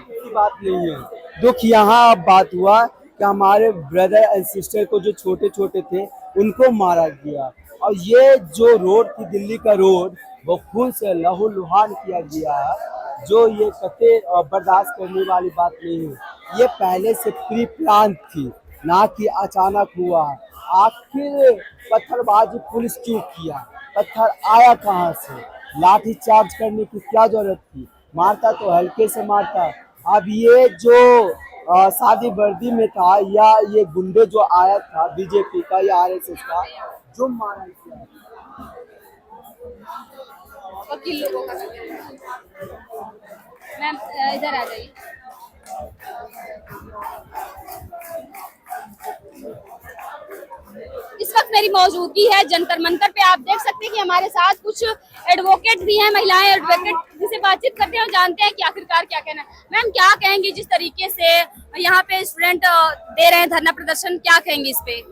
की बात नहीं है। दुख यहाँ अब बात हुआ कि हमारे ब्रदर एंड सिस्टर को जो छोटे छोटे थे उनको मारा गया, और ये जो रोड थी दिल्ली का रोड, वो खून से लहूलुहान किया गया है, जो ये कतई बर्दाश्त करने वाली बात नहीं है। ये पहले से प्री प्लान थी, ना कि अचानक हुआ। आखिर पत्थरबाजी पुलिस क्यों किया? पत्थर आया कहाँ से? लाठी चार्ज करने की क्या जरूरत थी? मारता तो हल्के से मारता। अब ये जो शादी वर्दी में था, या ये गुंडे जो आया था बीजेपी का या आरएसएस का, जो मारा गया। वकील लोगों का मैम इधर आ जाइए। इस वक्त मेरी मौजूदगी है जंतर मंतर पे। आप देख सकते हैं कि हमारे साथ कुछ एडवोकेट भी हैं, महिलाएं एडवोकेट जिनसे बातचीत करते हैं और जानते हैं कि आखिरकार क्या कहना है। मैम क्या कहेंगी जिस तरीके से यहाँ पे स्टूडेंट दे रहे हैं धरना प्रदर्शन, क्या कहेंगे इस पे?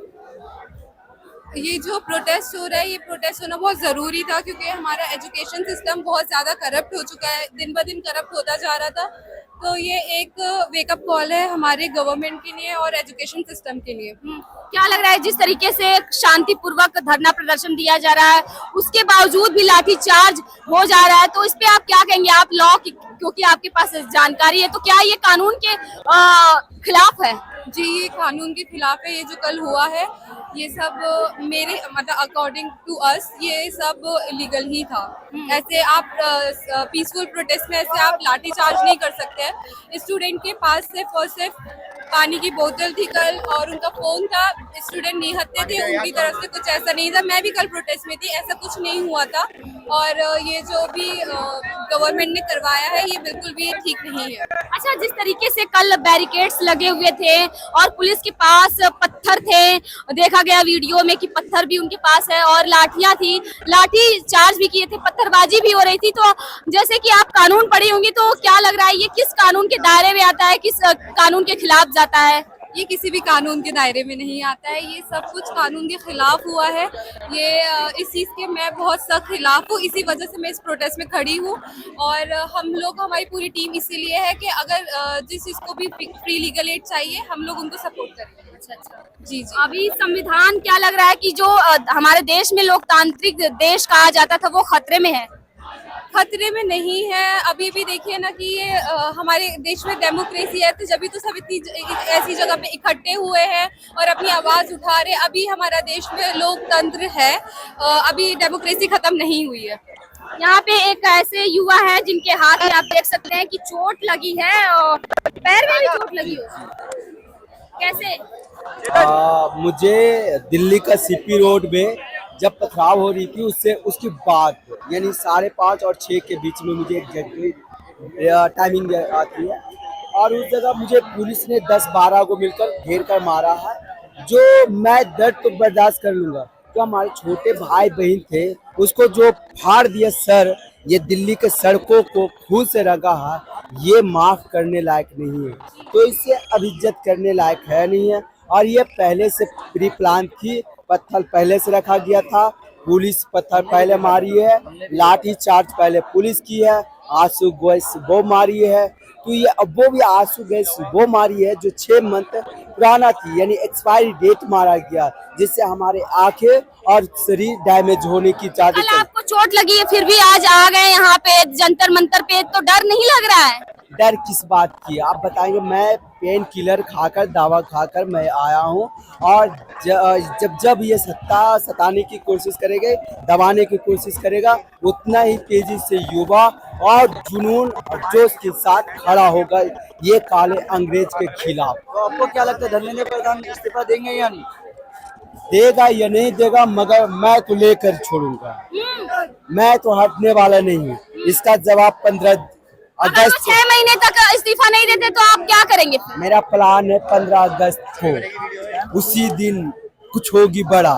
ये जो प्रोटेस्ट हो रहा है, ये प्रोटेस्ट होना बहुत ज़रूरी था, क्योंकि हमारा एजुकेशन सिस्टम बहुत ज़्यादा करप्ट हो चुका है, दिन ब दिन करप्ट होता जा रहा था। तो ये एक वेकअप कॉल है हमारे गवर्नमेंट के लिए और एजुकेशन सिस्टम के लिए। क्या लग रहा है जिस तरीके से शांतिपूर्वक धरना प्रदर्शन दिया जा रहा है, उसके बावजूद भी लाठी चार्ज हो जा रहा है, तो इस पे आप क्या कहेंगे? आप लॉ की क्योंकि आपके पास जानकारी है, तो क्या ये कानून के खिलाफ है? जी, ये कानून के खिलाफ है। ये जो कल हुआ है, ये सब मेरे मतलब अकॉर्डिंग टू अस ये सब इलीगल ही था। ऐसे आप पीसफुल प्रोटेस्ट में ऐसे आप लाठी चार्ज नहीं कर सकते हैं। स्टूडेंट के पास सिर्फ और सिर्फ पानी की बोतल थी कल, और उनका फोन था। स्टूडेंट निहत्थे थे, उनकी तरफ से कुछ ऐसा नहीं था। मैं भी कल प्रोटेस्ट में थी, ऐसा कुछ नहीं हुआ था। और ये जो भी गवर्नमेंट ने करवाया है, ये बिल्कुल भी ठीक नहीं है। अच्छा, जिस तरीके से कल बैरिकेड्स लगे हुए थे और पुलिस के पास पत्थर थे, देखा गया वीडियो में कि पत्थर भी उनके पास है और लाठियां थी, लाठी चार्ज भी किए थे, पत्थरबाजी भी हो रही थी। तो जैसे कि आप कानून पढ़ी होंगी, तो क्या लग रहा है ये किस कानून के दायरे में आता है, किस कानून के खिलाफ जाता है? ये किसी भी कानून के दायरे में नहीं आता है। ये सब कुछ कानून के खिलाफ हुआ है। ये इस चीज़ के मैं बहुत सख्त खिलाफ हूँ। इसी वजह से मैं इस प्रोटेस्ट में खड़ी हूँ। और हम लोग, हमारी पूरी टीम इसीलिए है कि अगर जिस जिसको भी फ्री लीगल एड चाहिए, हम लोग उनको सपोर्ट करेंगे। अच्छा। जी जी। अभी संविधान क्या लग रहा है कि जो हमारे देश में लोकतांत्रिक देश कहा जाता था, वो खतरे में है? खतरे में नहीं है। अभी भी देखिए ना कि ये हमारे देश में डेमोक्रेसी है, तो जब तो सब इतनी ऐसी जगह पे इकट्ठे हुए हैं और अपनी आवाज़ उठा रहे। अभी हमारा देश में लोकतंत्र है, अभी डेमोक्रेसी खत्म नहीं हुई है। यहाँ पे एक ऐसे युवा है जिनके हाथ में आप देख सकते हैं कि चोट लगी है और पैर में भी चोट लगी हो। कैसे? मुझे दिल्ली का सीपी रोड में जब पथराव हो रही थी, उससे उसकी बाद यानी 5:30 और 6 के बीच में मुझे एग्जैक्टली टाइमिंग आती है, और उस जगह मुझे पुलिस ने 10-12 को मिलकर घेर कर मारा है। जो मैं दर्द तो बर्दाश्त कर लूँगा, जो हमारे छोटे भाई बहन थे उसको जो फाड़ दिया सर, ये दिल्ली के सड़कों को खून से रंगा है, ये माफ़ करने लायक नहीं है। तो इससे अब इज्जत करने लायक है नहीं है। और ये पहले से प्री प्लान थी, पत्थर पहले से रखा गया था, पुलिस पत्थर पहले मारी है, लाठी चार्ज पहले पुलिस की है, आंसू गैस वो मारी है। तो ये अब वो भी आंसू गैस वो मारी है जो 6 मंथ पुराना थी, यानी एक्सपायरी डेट मारा गया, जिससे हमारे आंखें और शरीर डैमेज होने की कल आपको चोट लगी है, फिर भी आज आ गए यहाँ पे जंतर मंतर पे, तो डर नहीं लग रहा है? डर किस बात की आप बताएंगे? मैं पेन किलर खाकर, दवा खाकर मैं आया हूँ, और जब ये सताने की कोशिश करेगा, दबाने की कोशिश करेगा, उतना ही तेजी से युवा और जुनून और जोश के साथ खड़ा होगा ये काले अंग्रेज के खिलाफ। तो आपको क्या लगता है, धर्मेंद्र प्रधान इस्तीफा देंगे या नहीं? देगा या नहीं देगा, मगर मैं तो लेकर छोड़ूंगा, मैं तो हटने वाला नहीं हूँ। इसका जवाब 15 अगस्त 6 महीने तक इस्तीफा नहीं देते तो आप क्या करेंगे? मेरा प्लान है 15 अगस्त को, उसी दिन कुछ होगी बड़ा।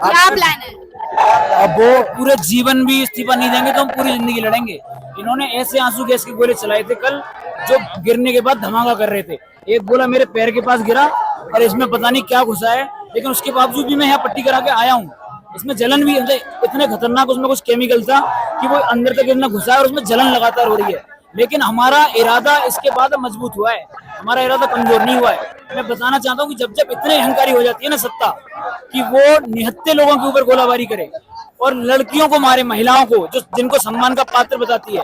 क्या प्लान है? अब वो पूरे जीवन भी इस्तीफा नहीं देंगे तो हम पूरी जिंदगी लड़ेंगे। इन्होंने ऐसे आंसू गैस के गोले चलाए थे कल, जो गिरने के बाद धमाका कर रहे थे। एक गोला मेरे पैर के पास गिरा और इसमें पता नहीं क्या घुसा है, लेकिन उसके बावजूद भी मैं यहाँ पट्टी करा के आया हूँ। इसमें जलन भी, इतने खतरनाक उसमें कुछ केमिकल था कि वो अंदर तक इतना घुसा है और उसमें जलन लगातार हो रही है। लेकिन हमारा इरादा इसके बाद मजबूत हुआ है, हमारा इरादा कमजोर नहीं हुआ है। मैं बताना चाहता हूँ कि जब जब इतने अहंकारी हो जाती है ना सत्ता, कि वो निहत्थे लोगों के ऊपर गोलाबारी करे और लड़कियों को मारे, महिलाओं को, जो जिनको सम्मान का पात्र बताती है।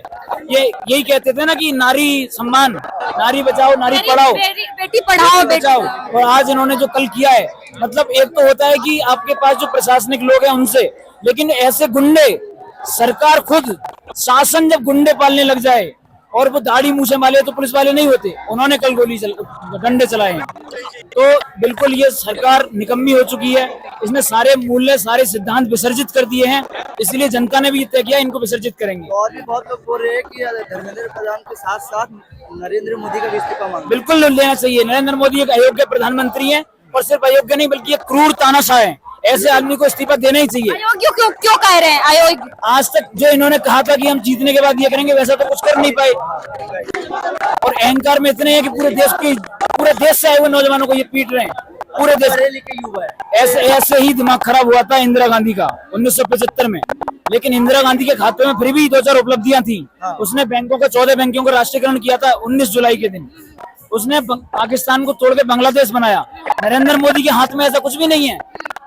ये यही कहते थे ना कि नारी सम्मान, नारी बचाओ नारी पढ़ाओ, बेटी पढ़ाओ बेटी बचाओ। और आज इन्होंने जो कल किया है, मतलब एक तो होता है कि आपके पास जो प्रशासनिक लोग हैं उनसे, लेकिन ऐसे गुंडे, सरकार खुद, शासन जब गुंडे पालने लग जाए और वो दाढ़ी मूछे वाले तो पुलिस वाले नहीं होते, उन्होंने कल डंडे चलाए हैं। तो बिल्कुल ये सरकार निकम्मी हो चुकी है, इसने सारे मूल्य, सारे सिद्धांत विसर्जित कर दिए हैं, इसलिए जनता ने भी तय किया इनको विसर्जित करेंगे। और भी बहुत लोग बोल रहे हैं कि धर्मेंद्र प्रधान के साथ साथ नरेंद्र मोदी का भी इस्तीफा मांग। बिल्कुल लेना चाहिए। नरेंद्र मोदी एक अयोग्य प्रधानमंत्री है, और सिर्फ अयोग्य नहीं बल्कि एक क्रूर तानाशाह है। ऐसे आदमी को इस्तीफा देना ही चाहिए। अयोग्य क्यों कह रहे हैं अयोग्य? आज तक जो इन्होंने कहा था कि हम जीतने के बाद ये करेंगे, वैसा तो कुछ कर नहीं पाए, और अहंकार में इतने हैं कि पूरे देश से आए हुए नौजवानों को ये पीट रहे हैं, पूरे देश के युवा है। ऐसे ही दिमाग खराब हुआ था इंदिरा गांधी का 1975 में, लेकिन इंदिरा गांधी के खाते में फिर भी 2-4 उपलब्धियां थी। उसने बैंकों का 14 बैंकों का राष्ट्रीयकरण किया था 19 जुलाई के दिन। उसने पाकिस्तान को तोड़ के बांग्लादेश बनाया। नरेंद्र मोदी के हाथ में ऐसा कुछ भी नहीं है।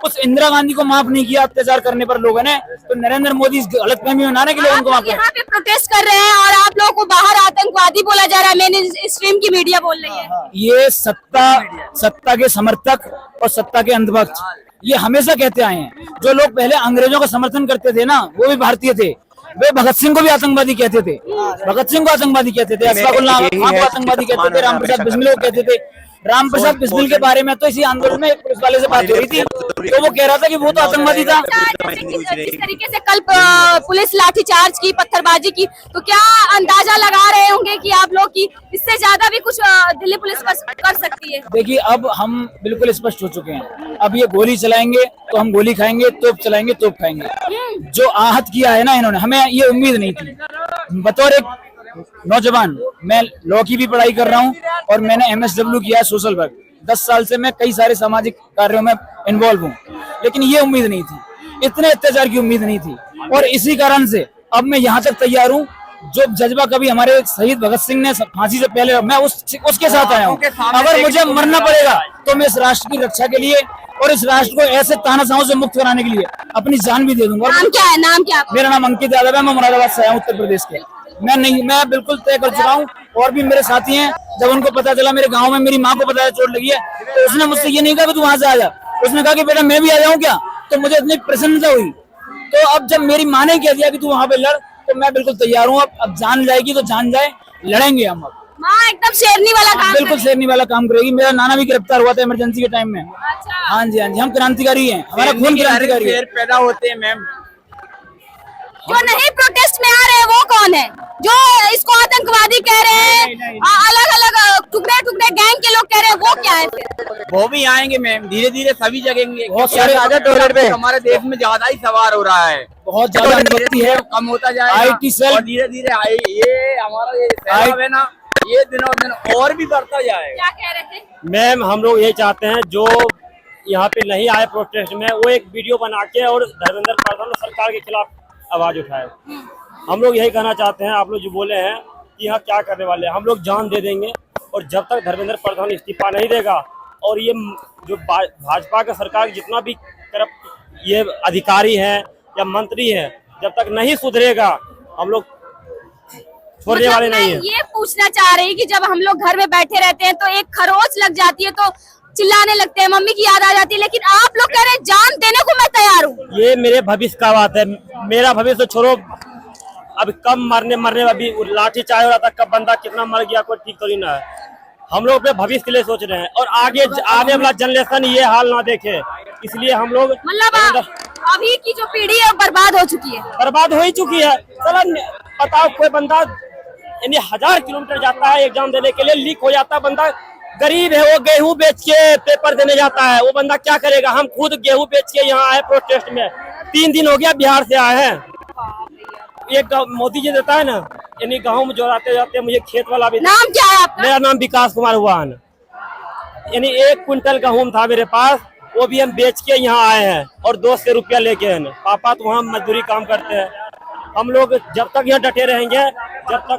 उस इंदिरा गांधी को माफ नहीं किया अत्याचार करने पर लोगों ने, तो नरेंद्र मोदी इस गलतफहमी में आने के लिए उनको माफ यहाँ पे प्रोटेस्ट कर रहे हैं और आप लोगों को बाहर आतंकवादी बोला जा रहा है। मैंने स्ट्रीम की मीडिया बोल रही है ये सत्ता के समर्थक और सत्ता के अंधभक्त ये हमेशा कहते आए हैं। जो लोग पहले अंग्रेजों का समर्थन करते थे ना, वो भी भारतीय थे, वे भगत सिंह को भी आतंकवादी कहते थे, भगत सिंह को आतंकवादी कहते थे, अशफाकुल्लाह खान को आतंकवादी कहते थे, रामप्रसाद बिस्मिल को कहते थे। रामप्रसाद बिस्मिल के बारे में तो इसी आंदोलन में एक पुलिस वाले से बात हो रही थी, तो वो कह रहा था कि वो तो आतंकवादी था। जिस तरीके से कल पुलिस लाठीचार्ज की, पत्थरबाजी की, तो क्या अंदाजा लगा रहे होंगे कि आप लोग की इससे ज्यादा भी कुछ दिल्ली पुलिस कर सकती है? देखिए, अब हम बिल्कुल स्पष्ट हो चुके हैं। अब ये गोली चलाएंगे तो हम गोली खाएंगे, तोप चलाएंगे तोप खाएंगे। जो आहत किया है ना इन्होंने, हमें ये उम्मीद नहीं थी। बतौर एक नौजवान, मैं लॉ की भी पढ़ाई कर रहा हूँ और मैंने MSW किया है सोशल वर्क। 10 साल से मैं कई सारे सामाजिक कार्यों में इन्वॉल्व हूँ, लेकिन ये उम्मीद नहीं थी, इतने अत्याचार की उम्मीद नहीं थी। और इसी कारण से अब मैं यहाँ तक तैयार हूँ। जो जज्बा कभी हमारे शहीद भगत सिंह ने फांसी से पहले, मैं उसके साथ आया हूँ। अगर मुझे मरना पड़ेगा तो मैं इस राष्ट्र की रक्षा के लिए और इस राष्ट्र को ऐसे तानाशाहों से मुक्त कराने के लिए अपनी जान भी दे दूंगा। नाम क्या है? नाम क्या? मेरा नाम अंकित यादव है, मैं मुरादाबाद से आया हूँ, उत्तर प्रदेश के। मैं बिल्कुल तय कर चुका हूँ, और भी मेरे साथी हैं। जब उनको पता चला मेरे गांव में मेरी माँ को पता चोट लगी है, तो उसने मुझसे ये नहीं कहा कि तू वहां से आ जा, उसने कहा कि बेटा मैं भी आ जाऊँ क्या। तो मुझे इतनी प्रसन्नता हुई। तो अब जब मेरी माँ ने कह दिया कि तू वहां पे लड़, तो मैं बिल्कुल तैयार हूँ। अब जान जाएगी तो जान जाए, लड़ेंगे हम। अब माँ एकदम शेरनी वाला काम बिल्कुल शेरनी वाला काम करेगी। मेरा नाना भी गिरफ्तार हुआ था इमरजेंसी के टाइम में। अच्छा। हाँ जी, हम क्रांतिकारी हैं, हमारा खून क्रांतिकारी है। पैदा होते हैं मैम। जो नहीं प्रोटेस्ट में आ रहे हैं वो कौन है? जो इसको आतंकवादी कह रहे हैं, अलग अलग टुकड़े गैंग के लोग कह रहे हैं, वो क्या है फिर? वो भी आएंगे मैम, धीरे धीरे सभी जगेंगे। बहुत सारे टॉयलेट पे हमारे देश में ज्यादा ही सवार हो रहा है, बहुत ज्यादा अनुभूति है, कम होता जाएगा। IT सेल और धीरे धीरे ये हमारा ये सैलाब है ना, ये दिनों दिन और भी बढ़ता जाएगा। क्या कह रहे थे? मैम, हम लोग यही चाहते हैं जो यहाँ पे नहीं आए प्रोटेस्ट में, वो एक वीडियो बना के और धर्मेंद्र प्रधान सरकार के खिलाफ आवाज उठाए। हम लोग यही कहना चाहते हैं, आप लोग जो बोले हैं कि यहाँ क्या करने वाले हैं, हम लोग जान दे देंगे। और जब तक धर्मेंद्र प्रधान इस्तीफा नहीं देगा और ये जो भाजपा का सरकार जितना भी करप्ट ये अधिकारी हैं या मंत्री हैं, जब तक नहीं सुधरेगा हम लोग छोड़ने वाले नहीं है। ये पूछना चाह रही कि जब हम लोग घर में बैठे रहते हैं तो एक खरोच लग जाती है तो चिल्लाने लगते हैं, मम्मी की याद आ जाती है, लेकिन आप लोग कह रहे हैं जान देने को मैं तैयार हूँ। ये मेरे भविष्य का बात है। मेरा भविष्य छोड़ो, अब कब मरने अभी लाठी चाहे हो रहा था, कब बंदा कितना मर गया कोई ठीक थोड़ी ना है। हम लोग अपने भविष्य के लिए सोच रहे हैं और आगे वाला जनरेशन ये हाल ना देखे, इसलिए हम लोग मतलब अभी की जो पीढ़ी है बर्बाद हो चुकी है, बर्बाद हो ही चुकी है। चलो बताओ, कोई बंदा यानी 1000 किलोमीटर जाता है एग्जाम देने के लिए, लीक हो जाता है, बंदा गरीब है, वो गेहूं बेच के पेपर देने जाता है, वो बंदा क्या करेगा। हम खुद गेहूं बेच के यहाँ आए प्रोटेस्ट में, 3 दिन हो गया बिहार से आए हैं। एक मोदी जी देता है ना, यानी गाँव में जो आते जाते मुझे खेत वाला भी। नाम क्या है आपका? मेरा नाम विकास कुमार हुआन। यानी 1 क्विंटल गेहूं था मेरे पास, वो भी हम बेच के यहाँ आए हैं और 200 रुपया लेके हैं। पापा तो वहाँ मजदूरी काम करते हैं। हम लोग जब तक यहाँ डटे रहेंगे, जब तक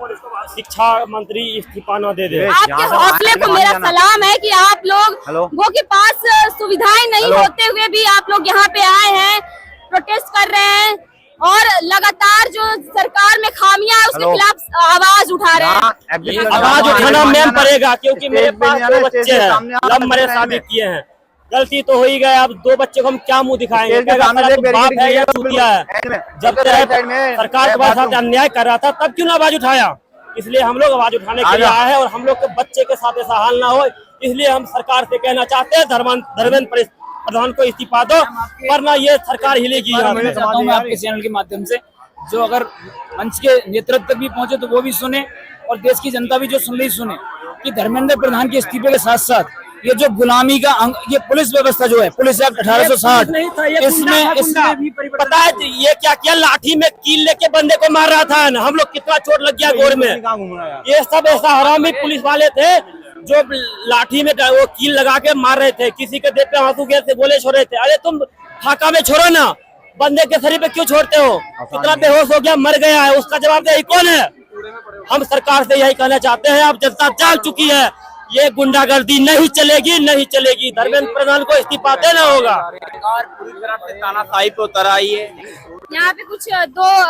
शिक्षा मंत्री इस्तीफा न दे दे। आपके हौसले को मेरा सलाम है कि आप लोगों के पास सुविधाएं नहीं होते हुए भी आप लोग यहाँ पे आए हैं, प्रोटेस्ट कर रहे हैं और लगातार जो सरकार में खामियां है उसके खिलाफ आवाज उठा रहे हैं। आवाज उठाना मैम पड़ेगा, क्योंकि मेरे पास 2 बच्चे हैं, लव मैरिज शादी किए हैं। गलती तो हो ही गया, अब 2 बच्चे को हम क्या मुंह दिखाएंगे? बाप है या चूतिया है? जब सरकार के साथ अन्याय कर रहा था तब क्यों ना आवाज उठाया? इसलिए हम लोग आवाज उठाने के लिए आए हैं और हम लोग के बच्चे के साथ ऐसा हाल ना हो, इसलिए हम सरकार से कहना चाहते हैं धर्मेंद्र प्रधान को इस्तीफा दो, वरना ये सरकार हिलेगी। मैं चाहता हूं मैं आपके चैनल के माध्यम से, जो अगर मंच के नेतृत्व तक भी पहुंचे तो वो भी सुने और देश की जनता भी जो सुन रही सुने कि धर्मेंद्र प्रधान के इस्तीफे के साथ साथ ये जो गुलामी का ये पुलिस व्यवस्था जो है, पुलिस एक्ट 1860, इसमें भी पता है ये क्या किया? लाठी में कील लेके बंदे को मार रहा था ना। हम लोग कितना चोट लग गया गोर में। ये सब ऐसा हरामी पुलिस वाले थे जो लाठी में वो कील लगा के मार रहे थे। किसी के देह पे आंसू गैस से गोले छोड़ रहे थे। अरे तुम फाका में छोड़ो ना, बंदे के शरीर पे क्यों छोड़ते हो? कितना बेहोश हो गया, मर गया है, उसका जवाबदेही कौन है? हम सरकार से यही कहना चाहते हैं, अब जनता जाग चुकी है, ये गुंडागर्दी नहीं चलेगी, नहीं चलेगी। धर्मेंद्र प्रधान को इस्तीफा देना होगा। पूरी तरह से तानाशाही पे उतर आई है। यहाँ पे कुछ 2